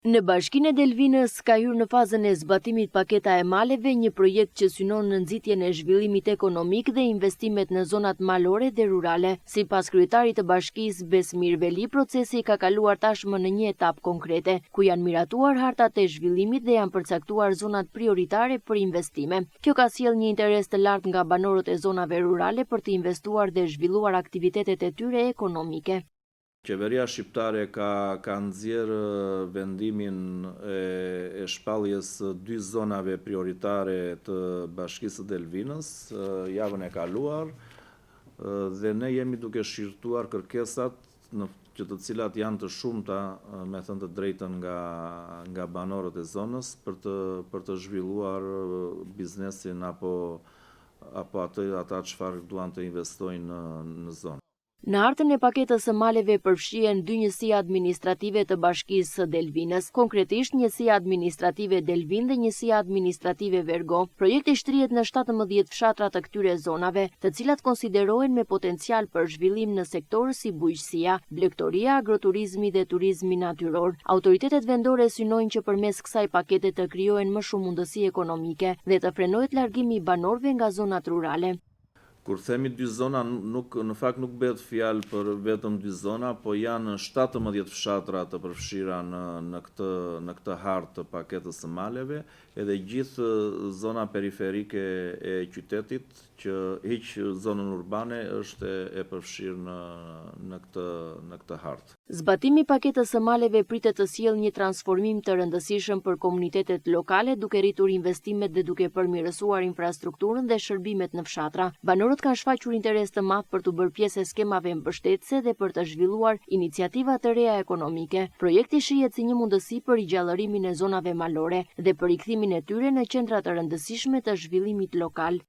Në bashkinë e Delvinës ka hyrë në fazën e zbatimit paketa e maleve, një projekt që synon në nxitjen e zhvillimit ekonomik dhe investimet në zonat malore dhe rurale. Sipas kryetarit të bashkisë Besmir Veli, procesi ka kaluar tashmë në një etapë konkrete, ku janë miratuar hartat e zhvillimit dhe janë përcaktuar zonat prioritare për investime. Kjo ka sjellë një interes të lartë nga banorët e zonave rurale për të investuar dhe zhvilluar aktivitetet e tyre ekonomike. Qeveria shqiptare ka nxjerrë vendimin e shpalljes dy zonave prioritare të bashkisë së Delvinës javën e kaluar dhe ne jemi duke shqyrtuar kërkesat që të cilat janë të shumta, me thënë të drejtën nga banorët e zonës për të zhvilluar biznesin apo ata çfarë duan të investojnë në zonë. Në hartën e paketës së maleve përfshihen dy njësi administrative të bashkisë së Delvinës, konkretisht njësia administrative Delvin dhe njësia administrative Vergo. Projekti shtrihet në 17 fshatra të këtyre zonave, të cilat konsiderohen me potencial për zhvillim në sektorë si bujqësia, blegtoria, agroturizmi dhe turizmi natyror. Autoritetet vendore synojnë që përmes kësaj pakete të krijohen më shumë mundësi ekonomike dhe të frenohet largimi i banorëve nga zonat rurale. Kur themi dy zona, në fakt nuk bëhet fjalë për vetëm dy zona, po janë 17 fshatra të përfshira në këtë hartë të paketës së maleve, edhe gjithë zona periferike e qytetit, që hiq zonën urbane është e përfshirë në këtë hartë. Zbatimi i paketës së maleve pritet të sjellë një transformim të rëndësishëm për komunitetet lokale, duke rritur investimet dhe duke përmirësuar infrastrukturën dhe shërbimet në fshatra. Banorët kanë shfaqur interes të madh për të bërë pjesë e skemave mbështetëse dhe për të zhvilluar iniciativa të reja ekonomike. Projekti shihet si një mundësi për rigjallërimin e zonave malore dhe për rikthimin e tyre në qendra të rëndësishme të zhvillimit lokal.